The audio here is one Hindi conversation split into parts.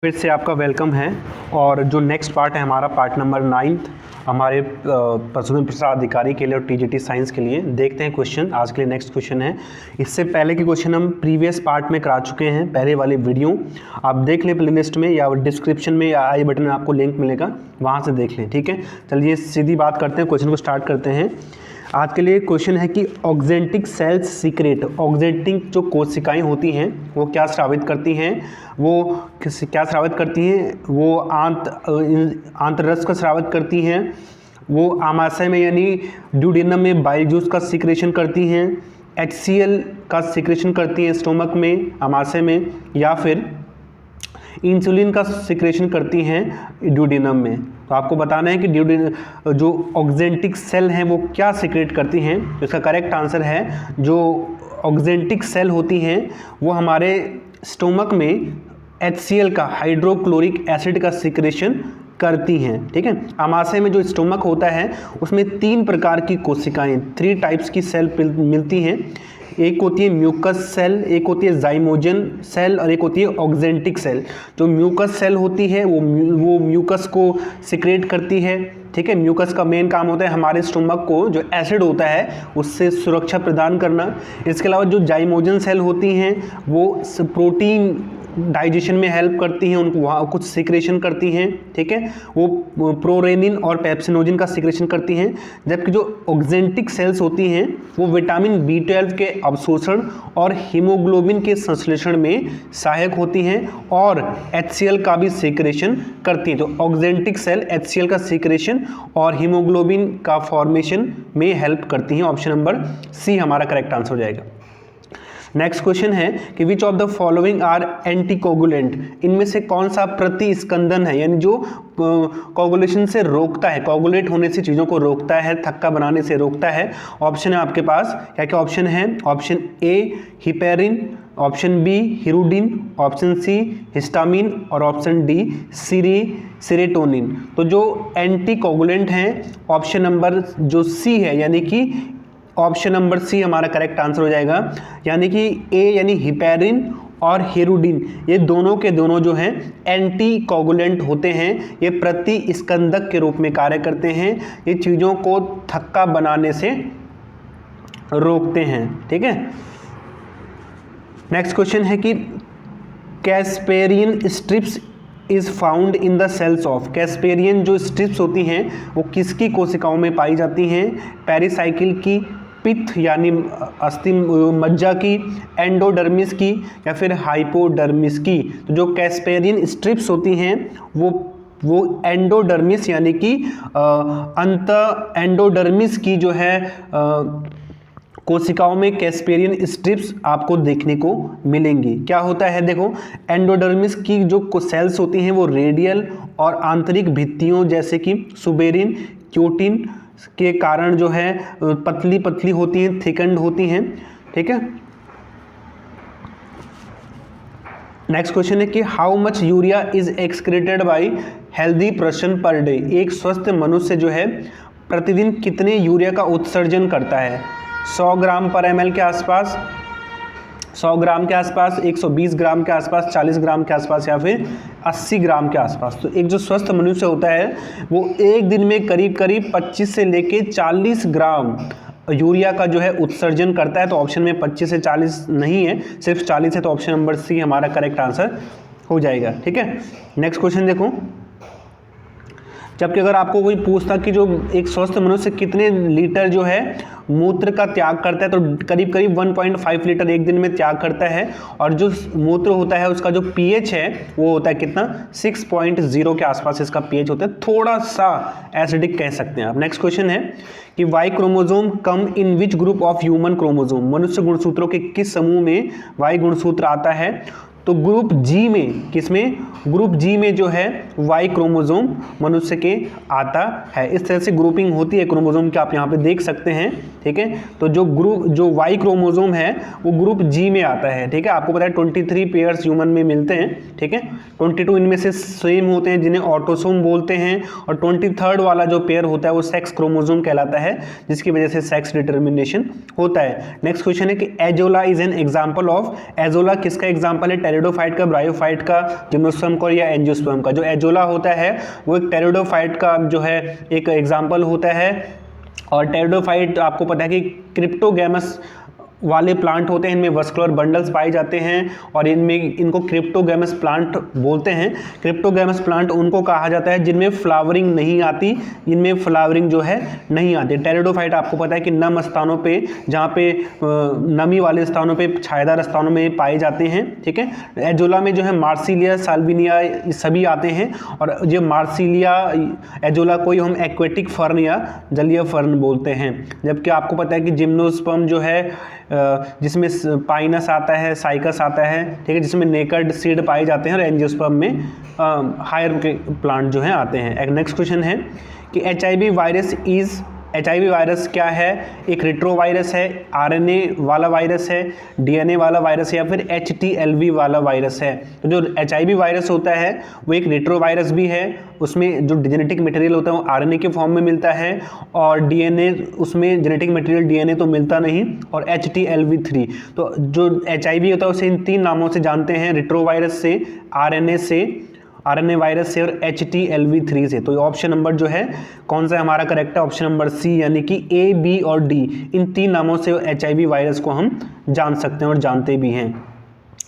फिर से आपका वेलकम है। और जो नेक्स्ट पार्ट है हमारा पार्ट नंबर 9 हमारे पशुधन प्रसार अधिकारी के लिए और टीजीटी साइंस के लिए। देखते हैं क्वेश्चन। आज के लिए नेक्स्ट क्वेश्चन है। इससे पहले के क्वेश्चन हम प्रीवियस पार्ट में करा चुके हैं, पहले वाली वीडियो आप देख लें प्लेलिस्ट में या डिस्क्रिप्शन में या आई बटन में आपको लिंक मिलेगा, वहाँ से देख लें। ठीक है, चलिए सीधी बात करते हैं, क्वेश्चन को स्टार्ट करते हैं। आज के लिए क्वेश्चन है कि ऑक्जेंटिक सेल्स सीक्रेट, ऑक्जेंटिक जो कोशिकाएं होती हैं वो क्या स्रावित करती हैं, वो आंतररस का स्रावित करती हैं, वो आमाशय में यानी ड्यूडेनम में बाइल जूस का सीक्रेशन करती हैं, HCl का सीक्रेशन करती हैं स्टोमक में, आमाशय में, या फिर इंसुलिन का सिक्रेशन करती हैं ड्यूडेनम में। तो आपको बताना है कि जो ऑक्जेंटिक सेल हैं वो क्या सिक्रेट करती हैं। इसका करेक्ट आंसर है जो ऑक्जेंटिक सेल होती हैं वो हमारे स्टोमक में HCl का, हाइड्रोक्लोरिक एसिड का सिक्रेशन करती हैं। ठीक है, आमाशय में जो स्टोमक होता है उसमें 3 प्रकार की कोशिकाएं, 3 टाइप्स की सेल मिलती हैं। एक होती है म्यूकस सेल, एक होती है जाइमोजन सेल और एक होती है ऑक्जेंटिक सेल। जो म्यूकस सेल होती है वो म्यूकस को सिक्रेट करती है। ठीक है, म्यूकस का मेन काम होता है हमारे स्टोमक को जो एसिड होता है उससे सुरक्षा प्रदान करना। इसके अलावा जो जाइमोजन सेल होती हैं वो प्रोटीन डाइजेशन में हेल्प करती हैं, उनको वहाँ कुछ सिक्रेशन करती हैं। ठीक है, वो प्रोरेनिन और पेप्सिनोजिन का सिक्रेशन करती हैं। जबकि जो ऑक्जेंटिक सेल्स होती हैं वो विटामिन B12 के अवशोषण और हीमोग्लोबिन के संश्लेषण में सहायक होती हैं और HCl का भी सिक्रेशन करती हैं। तो ऑक्जेंटिक सेल HCl का सिक्रेशन और हीमोग्लोबिन का फॉर्मेशन में हेल्प करती हैं। ऑप्शन नंबर सी हमारा करेक्ट आंसर हो जाएगा। नेक्स्ट क्वेश्चन है कि which of the following are anticoagulant, इनमें से कौन सा प्रतिस्कंदन है, यानी जो कोगुलेशन से रोकता है, कोगुलेट होने से चीज़ों को रोकता है, थक्का बनाने से रोकता है। ऑप्शन है आपके पास, क्या क्या ऑप्शन है? Option A heparin, option B hirudin, option C histamine और ऑप्शन डी सीरेटोनिन। तो जो एंटीकोगुलेंट हैं ऑप्शन नंबर जो सी है, यानी कि ऑप्शन नंबर सी हमारा करेक्ट आंसर हो जाएगा। यानी कि ए यानी हिपेरिन और हिरुडिन, ये दोनों के दोनों जो हैं एंटी कोगुलेंट होते हैं। ये प्रतिस्कंदक के रूप में कार्य करते हैं, ये चीज़ों को थक्का बनाने से रोकते हैं। ठीक है, नेक्स्ट क्वेश्चन है कि casparian strips is found in the cells of, casparian जो स्ट्रिप्स होती हैं वो किसकी कोशिकाओं में पाई जाती हैं? पेरिसाइकिल की, पित्त यानी अस्थि मज्जा की, एंडोडर्मिस की, या फिर हाइपोडर्मिस की। तो जो कैस्पेरियन स्ट्रिप्स होती हैं वो एंडोडर्मिस यानी कि एंडोडर्मिस की जो है कोशिकाओं में कैस्पेरियन स्ट्रिप्स आपको देखने को मिलेंगी। क्या होता है देखो, एंडोडर्मिस की जो सेल्स होती हैं वो रेडियल और आंतरिक भित्तियों जैसे कि सुबेरिन, क्योटिन के कारण जो है पतली पतली होती हैं, थिकन्ड होती हैं। ठीक है, नेक्स्ट क्वेश्चन है कि how much urea is excreted by healthy person per day, एक स्वस्थ मनुष्य जो है प्रतिदिन कितने यूरिया का उत्सर्जन करता है? 100 ग्राम पर ml के आसपास, 100 ग्राम के आसपास, 120 ग्राम के आसपास, 40 ग्राम के आसपास, या फिर 80 ग्राम के आसपास। तो एक जो स्वस्थ मनुष्य होता है वो एक दिन में करीब करीब 25 से लेके 40 ग्राम यूरिया का जो है उत्सर्जन करता है। तो ऑप्शन में 25 से 40 नहीं है, सिर्फ 40 है। तो ऑप्शन नंबर सी हमारा करेक्ट आंसर हो जाएगा। ठीक है, नेक्स्ट क्वेश्चन देखो, जबकि अगर आपको कोई पूछता कि जो एक स्वस्थ मनुष्य कितने लीटर जो है मूत्र का त्याग करता है, तो करीब करीब 1.5 लीटर एक दिन में त्याग करता है। और जो मूत्र होता है उसका जो pH है वो होता है कितना? 6.0 के आसपास इसका pH होता है, थोड़ा सा एसिडिक कह सकते हैं आप। नेक्स्ट क्वेश्चन है कि Y chromosome come in which group of human chromosome, मनुष्य गुणसूत्रों के किस समूह में वाई गुणसूत्र आता है? तो ग्रुप जी में, किसमें? ग्रुप जी में जो है वाई क्रोमोजोम मनुष्य के आता है। इस तरह से ग्रुपिंग होती है क्रोमोजोम की, आप यहाँ पे देख सकते हैं। ठीक है, तो जो वाई क्रोमोजोम है वो ग्रुप जी में आता है। ठीक है, आपको पता है 23 पेयर्स ह्यूमन में मिलते हैं। ठीक है, 22 इनमें से सेम होते हैं जिन्हें ऑटोसोम बोलते हैं, और 23rd वाला जो पेयर होता है वो सेक्स क्रोमोजोम कहलाता है, जिसकी वजह से सेक्स डिटर्मिनेशन होता है। नेक्स्ट क्वेश्चन है कि azolla is an example of, azolla किसका एग्जाम्पल है? टेरिडोफाइट का, ब्रायोफाइट का, जिम्नोस्पर्म का या एंजियोस्पर्म का। जो एजोला होता है वो एक टेरिडोफाइट का जो है एक एग्जाम्पल होता है। और टेरिडोफाइट आपको पता है कि क्रिप्टोगैमस वाले प्लांट होते हैं, इनमें वस्कुलर बंडल्स पाए जाते हैं और इनको क्रिप्टोगैमस प्लांट बोलते हैं। क्रिप्टोगैमस प्लांट उनको कहा जाता है जिनमें फ्लावरिंग नहीं आती, इनमें फ्लावरिंग जो है नहीं आती। टेरिडोफाइट आपको पता है कि नम स्थानों पे, जहाँ पे नमी वाले स्थानों पे, छायादार स्थानों में पाए जाते हैं, ठीक है। एजोला में जो है मार्सिलिया, साल्विनिया सभी आते हैं। और जो मार्सिलिया एजोला को ही हम एक्वेटिक फर्न या जलीय फर्न बोलते हैं। जबकि आपको पता है कि जिम्नोस्पर्म जो है जिसमें पाइनस आता है, साइकस आता है, ठीक है, जिसमें नेकेड सीड पाए जाते हैं, और एंजियोस्पर्म में हायर के प्लांट जो हैं आते हैं। एक नेक्स्ट क्वेश्चन है कि HIV वायरस क्या है? एक रेट्रोवायरस है, RNA वाला वायरस है, DNA वाला वायरस है, या फिर HTLV वाला वायरस है? तो जो HIV वायरस होता है वो एक रेट्रोवायरस भी है, उसमें जो जेनेटिक मटेरियल होता है वो RNA के फॉर्म में मिलता है, और DNA उसमें जेनेटिक मटेरियल DNA तो मिलता नहीं। और HTLV3, तो जो HIV होता है उसे इन 3 नामों से जानते हैं, रेट्रोवायरस से, RNA वायरस से और HTLV3 से। तो ऑप्शन नंबर जो है कौन सा हमारा करेक्ट है? ऑप्शन नंबर सी, यानी कि A, B और D, इन 3 नामों से HIV वायरस को हम जान सकते हैं और जानते भी हैं,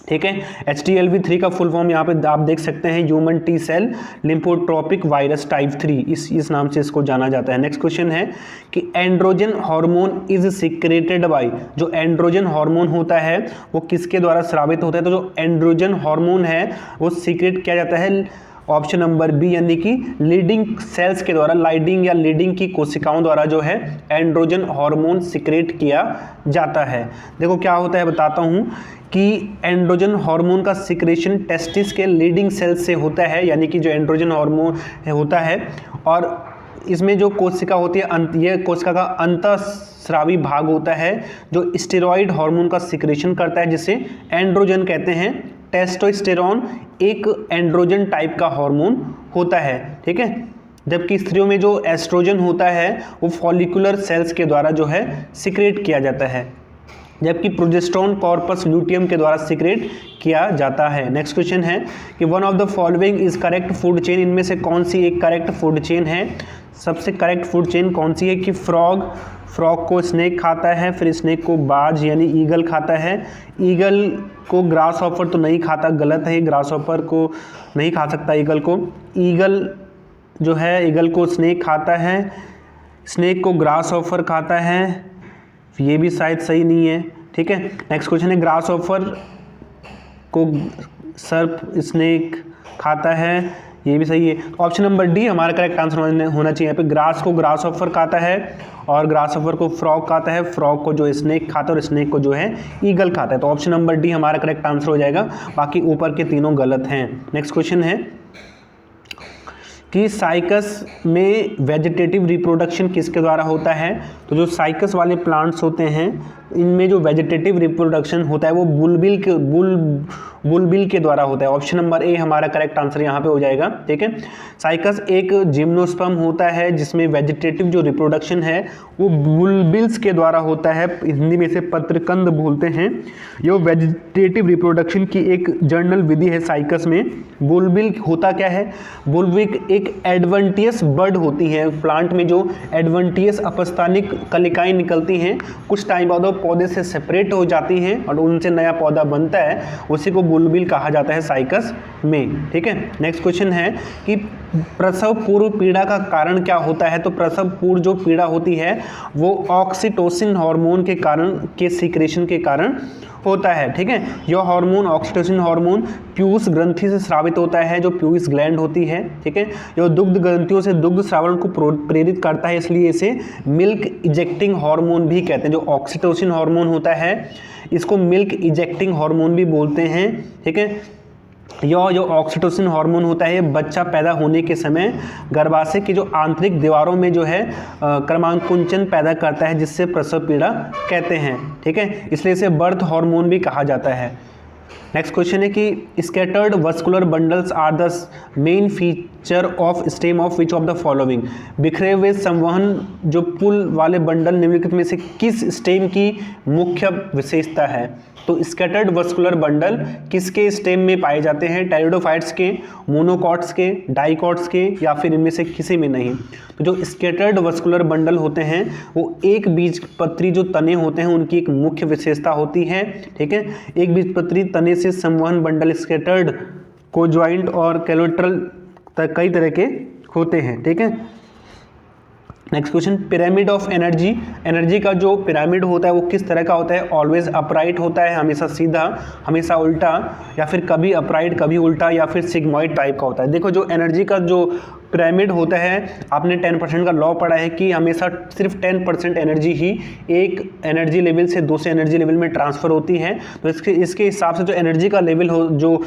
ठीक है। HTLV3 का फुल फॉर्म यहाँ पे आप देख सकते हैं, human T cell lymphotropic virus type 3, इस नाम से इसको जाना जाता है। नेक्स्ट क्वेश्चन है कि androgen hormone is secreted by, जो एंड्रोजन हार्मोन होता है वो किसके द्वारा स्रावित होता है? तो जो एंड्रोजन हार्मोन है वो सीक्रेट किया जाता है ऑप्शन नंबर बी, यानी कि लीडिंग सेल्स के द्वारा, लाइडिंग या लीडिंग की कोशिकाओं द्वारा जो है एंड्रोजन हार्मोन सिक्रेट किया जाता है। देखो क्या होता है बताता हूँ कि एंड्रोजन हार्मोन का सिक्रेशन टेस्टिस के लीडिंग सेल्स से होता है, यानी कि जो एंड्रोजन हार्मोन होता है, और इसमें जो कोशिका होती है, ये कोशिका का अंतःस्रावी भाग होता है जो स्टेरॉइड हार्मोन का सिक्रेशन करता है, जिसे एंड्रोजन कहते हैं। टेस्टोस्टेरोन एक एंड्रोजन टाइप का हार्मोन होता है, ठीक है। जबकि स्त्रियों में जो एस्ट्रोजन होता है वो फॉलिकुलर सेल्स के द्वारा जो है सिक्रेट किया जाता है, जबकि प्रोजेस्टेरोन कॉर्पस ल्यूटियम के द्वारा सिक्रेट किया जाता है। नेक्स्ट क्वेश्चन है कि one of the following is correct food chain, इनमें से कौन सी एक करेक्ट फूड चेन है? सबसे करेक्ट फूड चेन कौन सी है? कि फ्रॉग को स्नेक खाता है, फिर स्नेक को बाज यानी ईगल खाता है, ईगल को ग्रास हॉपर तो नहीं खाता, गलत है, ग्रास हॉपर को नहीं खा सकता ईगल को। ईगल जो है, ईगल को स्नेक खाता है, स्नेक को ग्रास हॉपर खाता है, ये भी शायद सही नहीं है, ठीक है। नेक्स्ट क्वेश्चन है ग्रास हॉपर को सर्प स्नेक खाता है, ये भी सही है। ऑप्शन नंबर डी हमारा करेक्ट आंसर होना चाहिए। यहाँ पे ग्रास को ग्रास हॉपर खाता है और ग्रास हॉपर को फ्रॉग खाता है, फ्रॉग को जो स्नेक खाता है और स्नेक को जो है ईगल खाता है। तो ऑप्शन नंबर डी हमारा करेक्ट आंसर हो जाएगा, बाकी ऊपर के तीनों गलत हैं। नेक्स्ट क्वेश्चन है कि साइकस में वेजिटेटिव रिप्रोडक्शन किसके द्वारा होता है? तो जो साइकस वाले प्लांट्स होते हैं इनमें जो वेजिटेटिव रिप्रोडक्शन होता है वो बुलबिल के द्वारा होता है। ऑप्शन नंबर ए हमारा करेक्ट आंसर यहाँ पे हो जाएगा, ठीक है। साइकस एक जिम्नोस्पर्म होता है जिसमें वेजिटेटिव जो रिप्रोडक्शन है वो बुलबिल्स के द्वारा होता है, हिंदी में इसे पत्रकंद बोलते हैं। ये वेजिटेटिव रिप्रोडक्शन की एक जर्नल विधि है साइकस में। बुलबिल होता क्या है? बुलबिल एक एडवेंटियस बड होती है, प्लांट में जो एडवेंटियस अपस्थानिक कलिकाएं निकलती हैं, कुछ टाइम बाद वो पौधे से सेपरेट हो जाती हैं और उनसे नया पौधा बनता है, उसी को बुलबिल कहा जाता है साइकस में, ठीक है। नेक्स्ट क्वेश्चन है कि प्रसव पूर्व पीड़ा का कारण क्या होता है? तो प्रसव पूर्व जो पीड़ा होती है वो ऑक्सीटोसिन हार्मोन के कारण के सीक्रेशन के कारण होता है, ठीक है। यह हार्मोन ऑक्सीटोसिन हार्मोन पीयूष ग्रंथि से स्रावित होता है, जो पीयूष ग्लैंड होती है, ठीक है। यह दुग्ध ग्रंथियों से दुग्ध स्रावण को प्रेरित करता है, इसलिए इसे मिल्क इजेक्टिंग हार्मोन भी कहते हैं। जो ऑक्सीटोसिन हार्मोन होता है इसको मिल्क इजेक्टिंग हार्मोन भी बोलते हैं, ठीक है। यह जो ऑक्सीटोसिन हार्मोन होता है बच्चा पैदा होने के समय गर्भाशय की जो आंतरिक दीवारों में जो है क्रमांकुंचन पैदा करता है, जिससे प्रसव पीड़ा कहते हैं, ठीक है। इसलिए इसे बर्थ हार्मोन भी कहा जाता है। नेक्स्ट क्वेश्चन है कि scattered vascular bundles are the main feature of stem of which of the following. बिखरे हुए संवहन जो पुल वाले बंडल निम्नलिखित में से किस स्टेम की मुख्य विशेषता है? तो स्कैटर्ड वस्कुलर बंडल किसके स्टेम में पाए जाते हैं? टेरिडोफाइट्स के, मोनोकॉट्स के, डाइकॉट्स के, या फिर इनमें से किसी में नहीं। तो जो स्कैटर्ड वस्कुलर बंडल होते हैं वो एक बीजपत्री जो तने होते हैं उनकी एक मुख्य विशेषता होती है, ठीक है। एक बीजपत्री तने से संवहन बंडल स्कैटर्ड, कोज्वाइंट और कोलेटरल कई तरह के होते हैं, ठीक है। Next question, pyramid of energy. Energy का जो पिरामिड होता है वो किस तरह का होता है? ऑलवेज अपराइट होता है, हमेशा सीधा, हमेशा उल्टा, या फिर कभी अपराइट कभी उल्टा, या फिर सिग्मॉइड टाइप का होता है। देखो जो एनर्जी का जो पिरामिड होता है, आपने 10% का लॉ पढ़ा है कि हमेशा सिर्फ 10% एनर्जी ही एक एनर्जी लेवल से दूसरे एनर्जी लेवल में ट्रांसफ़र होती है। तो इसके हिसाब से जो एनर्जी का लेवल हो, जो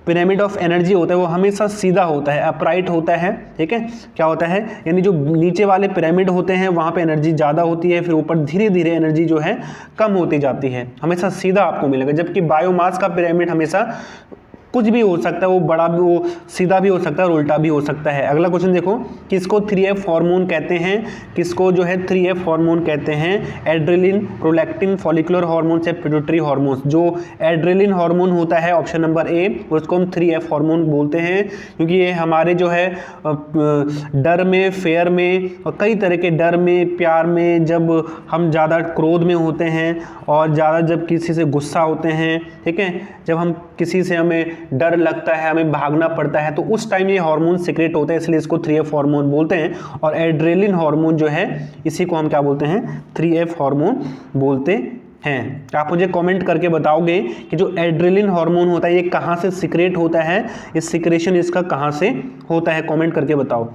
पिरामिड ऑफ एनर्जी होता है वो हमेशा सीधा होता है, अपराइट होता है, ठीक है। क्या होता है? यानी जो नीचे वाले पिरामिड होते हैं वहाँ पे एनर्जी ज़्यादा होती है, फिर ऊपर धीरे धीरे एनर्जी जो है कम होती जाती है, हमेशा सीधा आपको मिलेगा। जबकि बायोमास का पिरामिड हमेशा कुछ भी हो सकता है, वो बड़ा भी, वो सीधा भी हो सकता है और उल्टा भी हो सकता है। अगला क्वेश्चन देखो, किसको 3F हार्मोन कहते हैं? किसको जो है 3F हार्मोन कहते हैं? एड्रेलिन, प्रोलैक्टिन, फॉलिकुलर हार्मोन से पिट्यूटरी हार्मोन। जो एड्रेलिन हार्मोन होता है ऑप्शन नंबर ए, उसको हम 3F हार्मोन बोलते हैं, क्योंकि ये हमारे जो है डर में, फेयर में और कई तरह के डर में, प्यार में, जब हम ज़्यादा क्रोध में होते हैं और ज़्यादा जब किसी से गुस्सा होते हैं, ठीक है, जब हम किसी से हमें डर लगता है, हमें भागना पड़ता है, तो उस टाइम ये हार्मोन सीक्रेट होते हैं, इसलिए इसको 3F हार्मोन बोलते हैं। और एड्रेलिन हार्मोन जो है इसी को हम क्या बोलते हैं? 3F हार्मोन बोलते हैं। आप मुझे कमेंट करके बताओगे कि जो एड्रेलिन हार्मोन होता है ये कहाँ से सीक्रेट होता है, इस सीक्रेशन इसका कहाँ से होता है, कमेंट करके बताओ।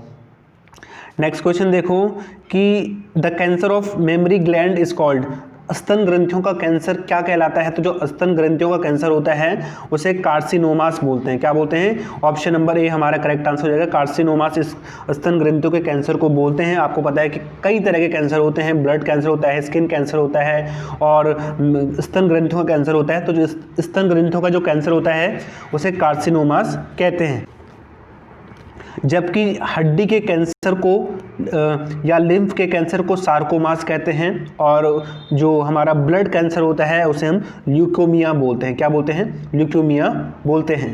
नेक्स्ट क्वेश्चन देखो कि the cancer of memory gland is called. स्तन ग्रंथियों का कैंसर क्या कहलाता है? तो जो स्तन ग्रंथियों का कैंसर होता है उसे कार्सिनोमास बोलते हैं। क्या बोलते हैं? ऑप्शन नंबर ए हमारा करेक्ट आंसर हो जाएगा। कार्सिनोमास इस स्तन ग्रंथियों के कैंसर को बोलते हैं। आपको पता है कि कई तरह के कैंसर होते हैं, ब्लड कैंसर होता है, स्किन कैंसर होता है और स्तन ग्रंथियों का कैंसर होता है। तो जो स्तन ग्रंथियों का जो कैंसर होता है उसे कार्सिनोमास कहते हैं। जबकि हड्डी के कैंसर को या लिम्फ के कैंसर को सार्कोमास कहते हैं, और जो हमारा ब्लड कैंसर होता है उसे हम ल्यूकोमिया बोलते हैं। क्या बोलते हैं? ल्यूकोमिया बोलते हैं।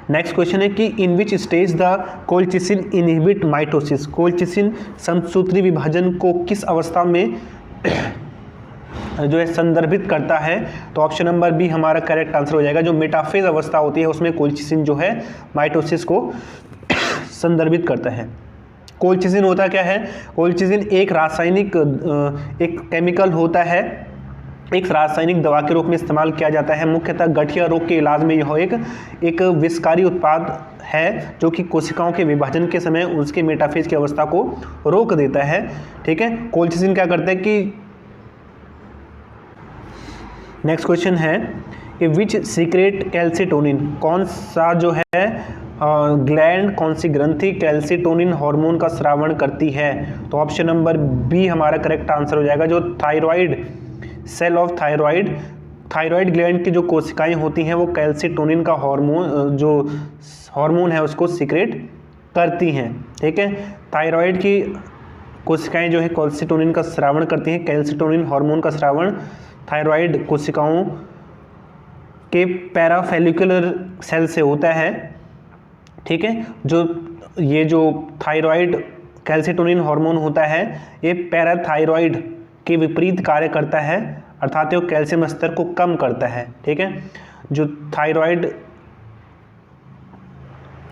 नेक्स्ट क्वेश्चन है कि in which stage the colchicine inhibit mitosis. Colchicine समसूत्री विभाजन को किस अवस्था में जो है संदर्भित करता है? तो ऑप्शन नंबर बी हमारा करेक्ट आंसर हो जाएगा। जो मेटाफेज अवस्था होती है उसमें कोलचिसिन जो है माइटोसिस को संदर्भित करता है। कोलचिसिन होता क्या है? कोलचिसिन एक रासायनिक एक केमिकल होता है, एक रासायनिक दवा के रूप में इस्तेमाल किया जाता है। मुख्यतः गठिया रोग के इलाज में यह एक विषकारी उत्पाद है जो कि कोशिकाओं के विभाजन के समय उसके मेटाफेज की अवस्था को रोक देता है, ठीक है। कोलचिसिन क्या करता है कि नेक्स्ट क्वेश्चन है कि विच सीक्रेट कैल्सिटोनिन, कौन सा जो है ग्लैंड, कौन सी ग्रंथि कैल्सिटोनिन हार्मोन का स्रावण करती है? तो ऑप्शन नंबर बी हमारा करेक्ट आंसर हो जाएगा। जो thyroid cell of thyroid gland की जो कोशिकाएं होती हैं वो कैल्सिटोनिन का हार्मोन, जो हार्मोन है उसको सीक्रेट करती हैं, ठीक है। थायराइड की कोशिकाएं जो है कैल्सिटोनिन का स्रावण करती हैं। कैल्सिटोनिन हार्मोन का स्रावण थायराइड कोशिकाओं के पैराफेलिकुलर सेल से होता है, ठीक है। जो थायराइड कैल्सिटोनिन हार्मोन होता है ये पैराथायराइड के विपरीत कार्य करता है, अर्थात ये कैल्शियम स्तर को कम करता है, ठीक है। जो थायराइड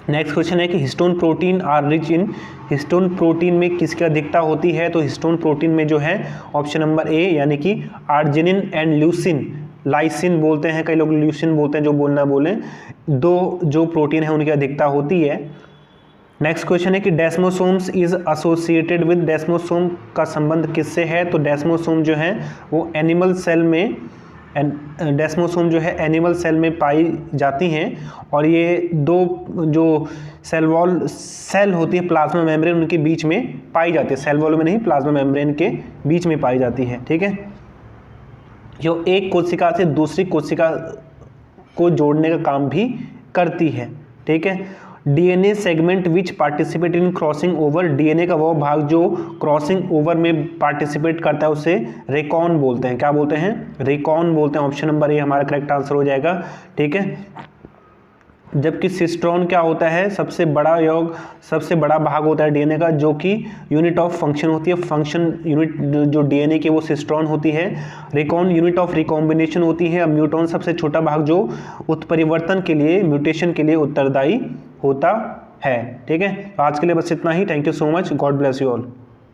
नेक्स्ट क्वेश्चन है कि histone protein are rich in. Histone protein में किसकी अधिकता होती है? तो हिस्टोन प्रोटीन में जो है ऑप्शन नंबर ए यानी कि आर्जिनिन एंड ल्यूसिन, लाइसिन बोलते हैं कई लोग, ल्यूसिन बोलते हैं, जो बोलना बोलें, दो जो प्रोटीन है उनकी अधिकता होती है। नेक्स्ट क्वेश्चन है कि डेस्मोसोम्स इज एसोसिएटेड विद। डेस्मोसोम का संबंध किससे है? तो डेस्मोसोम जो है वो एनिमल सेल में, डेस्मोसोम जो है एनिमल सेल में पाई जाती हैं, और ये दो जो सेल होती है प्लाज्मा मेम्ब्रेन उनके बीच में पाई जाती है। सेल वॉल में नहीं, प्लाज्मा मेम्ब्रेन के बीच में पाई जाती है, ठीक है। जो एक कोशिका से दूसरी कोशिका को जोड़ने का काम भी करती है, ठीक है। DNA segment which participate in crossing over, DNA का वो भाग जो क्रॉसिंग ओवर में पार्टिसिपेट करता है उसे रेकॉन बोलते हैं। क्या बोलते हैं? रेकॉन बोलते हैं। ऑप्शन नंबर ए हमारा करेक्ट आंसर हो जाएगा। ठीक है, जबकि सिस्ट्रॉन क्या होता है? सबसे बड़ा भाग होता है डीएनए का, जो कि यूनिट ऑफ फंक्शन होती है। फंक्शन यूनिट जो डीएनए की वो सिस्ट्रॉन होती है। रेकॉन यूनिट ऑफ रिकॉम्बिनेशन होती है। म्यूटॉन सबसे छोटा भाग जो उत्परिवर्तन के लिए, म्यूटेशन के लिए उत्तरदायी होता है। ठीक है, आज के लिए बस इतना ही। Thank you so much. God bless you all.